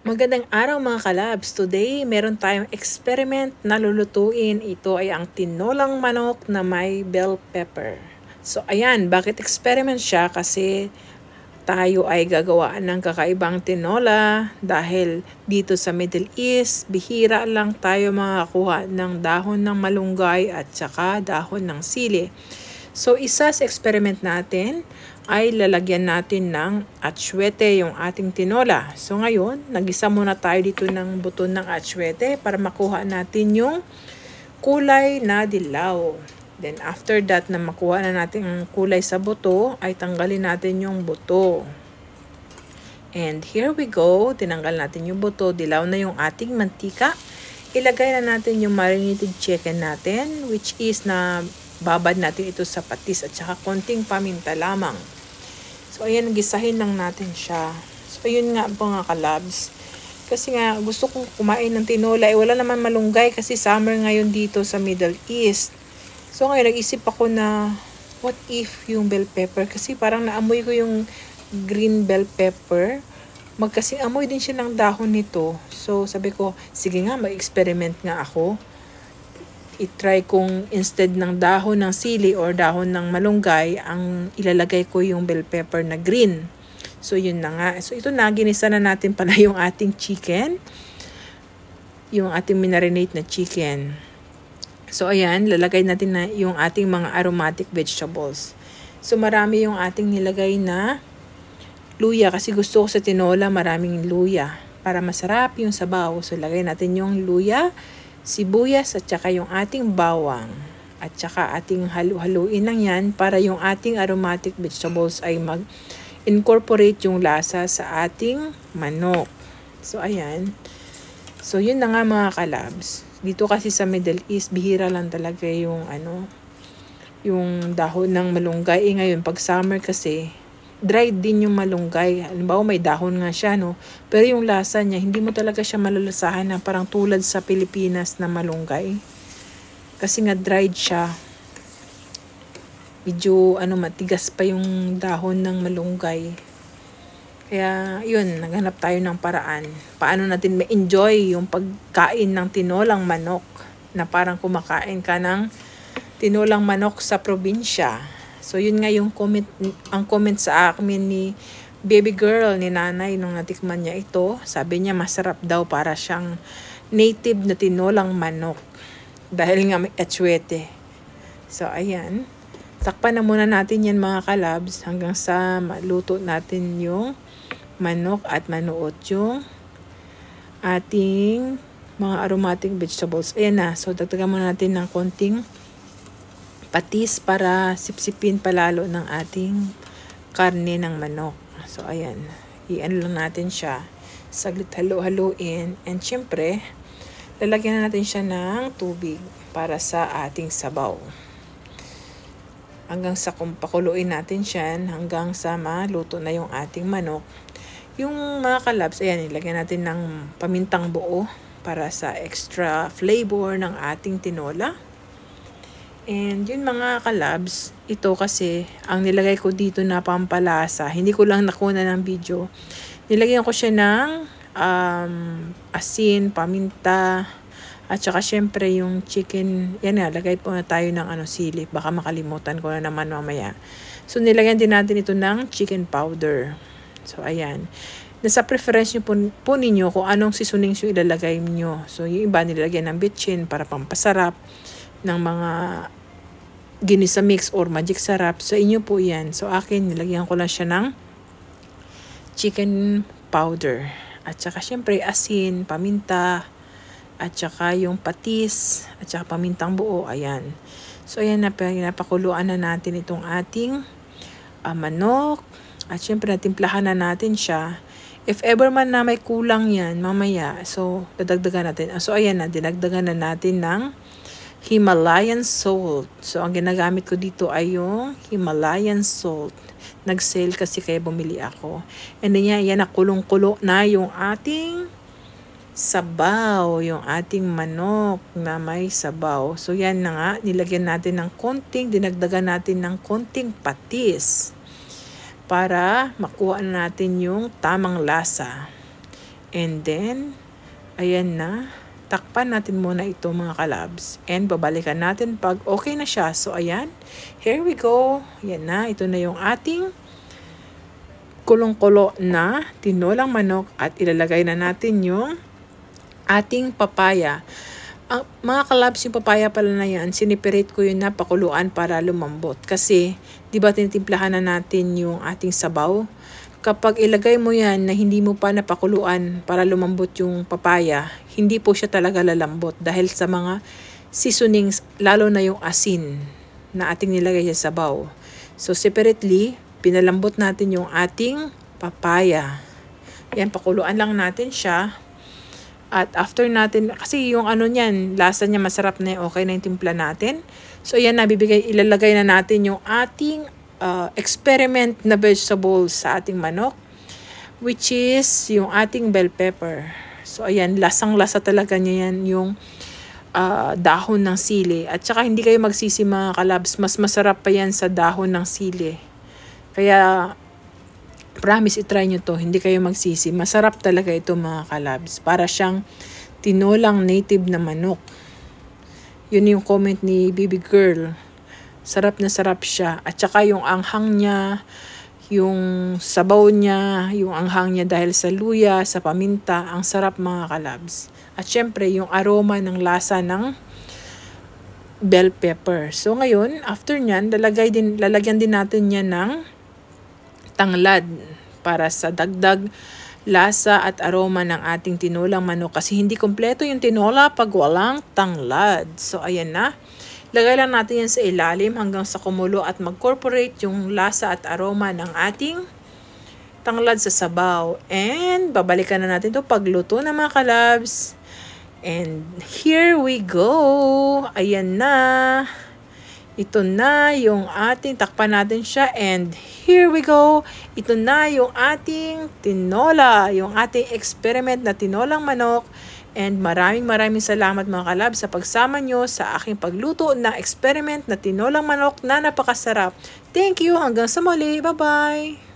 Magandang araw mga kalabs. Today, meron tayong experiment na lulutuin. Ito ay ang tinolang manok na may bell pepper. So ayan, bakit experiment siya? Kasi tayo ay gagawaan ng kakaibang tinola dahil dito sa Middle East, bihira lang tayo makakuha ng dahon ng malunggay at saka dahon ng sili. So isa sa experiment natin ay lalagyan natin ng atsuete yung ating tinola. So ngayon, nagisa muna tayo dito ng buto ng atsuete para makuha natin yung kulay na dilaw. Then after that na makuha na natin ang kulay sa buto, ay tanggalin natin yung buto. And here we go, tinanggal natin yung buto, dilaw na yung ating mantika. Ilagay na natin yung marinated chicken natin, which is na babad natin ito sa patis at saka konting paminta lamang. So ayan, gisahin lang natin siya. So ayun nga mga kalabs. Kasi nga gusto kong kumain ng tinola. Wala naman malunggay kasi summer ngayon dito sa Middle East. So ngayon nag-isip ako na what if yung bell pepper. Kasi parang naamoy ko yung green bell pepper. Magkasing amoy din siya ng dahon nito. So sabi ko, sige nga mag-experiment nga ako. I-try kong instead ng dahon ng sili or dahon ng malunggay, ang ilalagay ko yung bell pepper na green. So yun na nga. So ito na, ginisa na natin pala yung ating chicken. Yung ating minarinate na chicken. So ayan, lalagay natin na yung ating mga aromatic vegetables. So marami yung ating nilagay na luya kasi gusto ko sa tinola maraming luya para masarap yung sabaw. So lagay natin yung luya, sibuyas at saka yung ating bawang. At saka ating halu-haluin lang yan para yung ating aromatic vegetables ay mag-incorporate yung lasa sa ating manok. So ayan. So yun na nga mga kalabs. Dito kasi sa Middle East, bihira lang talaga yung yung dahon ng malunggay. Ngayon pag summer kasi, dried din yung malunggay. Halimbawa may dahon nga siya, no? Pero yung lasa niya, hindi mo talaga siya malalasahan na parang tulad sa Pilipinas na malunggay. Kasi nga dried siya. Medyo matigas pa yung dahon ng malunggay. Kaya yun, naghanap tayo ng paraan. Paano natin ma-enjoy yung pagkain ng tinolang manok na parang kumakain ka ng tinolang manok sa probinsya. So yun nga yung ang comment sa akin ni baby girl ni nanay nung natikman niya ito. Sabi niya masarap daw para siyang native na tinolang manok. Dahil nga may atsuete. So ayan. Takpan na muna natin yan mga kalabs hanggang sa maluto natin yung manok at manuot yung ating mga aromatic vegetables. Ayan na. So dagdagan muna natin ng konting patis para sipsipin palalo ng ating karne ng manok. So ayan, i-ano lang natin siya, saglit halo-haluin, and syempre lalagyan na natin siya ng tubig para sa ating sabaw. Hanggang sa pakuluin natin siya hanggang sa maluto na yung ating manok. Yung mga kalabs, ayan, ilagyan natin ng pamintang buo para sa extra flavor ng ating tinola. And yun mga kalabs, ito kasi ang nilagay ko dito na pampalasa, hindi ko lang nakuna ng video. Nilagyan ko siya ng asin, paminta, at saka syempre yung chicken. Yan nga, lagay po na tayo ng sili. Baka makalimutan ko na naman mamaya. So nilagyan din natin ito ng chicken powder. So ayan. Nasa preference nyo po ninyo kung anong seasonings yung ilalagay nyo. So yung iba nilagyan ng bitchin para pampasarap ng mga ginisa mix or magic sarap. Sa inyo po yan. So akin, nilagyan ko lang siya ng chicken powder. At saka syempre asin, paminta, at saka yung patis, at saka pamintang buo. Ayan. So ayan, napakuluan na natin itong ating manok. At syempre natimplahan na natin siya. If ever man na may kulang yan, mamaya, so dadagdagan natin. So ayan na, dinagdagan na natin ng Himalayan salt. So, ang ginagamit ko dito ay yung Himalayan salt. Nag-sale kasi kaya bumili ako. And then yan, nakulong-kulo na yung ating sabaw. Yung ating manok na may sabaw. So, yan na nga. Nilagyan natin ng dinagdagan natin ng konting patis. Para makuha natin yung tamang lasa. And then, ayan na. Takpan natin muna ito mga kalabs. And babalikan natin pag okay na siya. So ayan, here we go. Ayan na, ito na yung ating kulong-kulo na tinolang manok at ilalagay na natin yung ating papaya. Mga kalabs, yung papaya pala na yan, siniperate ko yun na pakuluan para lumambot. Kasi, di ba tinitimplahan na natin yung ating sabaw? Kapag ilagay mo yan na hindi mo pa napakuluan para lumambot yung papaya, hindi po siya talaga lalambot dahil sa mga seasonings, lalo na yung asin na ating nilagay sa sabaw. So separately, pinalambot natin yung ating papaya. Yan, pakuluan lang natin siya. At after natin, kasi yung ano niyan, lasa niya masarap na yung okay na yung timpla natin. So yan, ilalagay na natin yung ating experiment na vegetables sa ating manok, which is yung ating bell pepper. So ayan, lasang-lasa talaga niya yan yung dahon ng sili. At saka hindi kayo magsisi mga kalabs, mas masarap pa yan sa dahon ng sili. Kaya promise, itry nyo to, hindi kayo magsisi. Masarap talaga ito mga kalabs. Para siyang tinolang native na manok. Yun yung comment ni Baby Girl. Sarap na sarap siya. At saka yung anghang niya, yung sabaw niya, yung anghang niya dahil sa luya, sa paminta, ang sarap mga kalabs. At syempre, yung aroma ng lasa ng bell pepper. So ngayon, after nyan, lalagyan din natin yan ng tanglad para sa dagdag lasa at aroma ng ating tinolang manok. Kasi hindi kompleto yung tinola pag walang tanglad. So ayan na. Lagay lang natin yan sa ilalim hanggang sa kumulo at mag-corporate yung lasa at aroma ng ating tanglad sa sabaw. And babalikan na natin ito pagluto ng mga kalabs. And here we go. Ayan na. Ito na yung ating, takpan natin siya. And here we go. Ito na yung ating tinola. Yung ating experiment na tinolang manok. And maraming salamat mga kalab sa pagsama nyo sa aking pagluto na experiment na tinolang manok na napakasarap. Thank you. Hanggang sa muli. Bye-bye.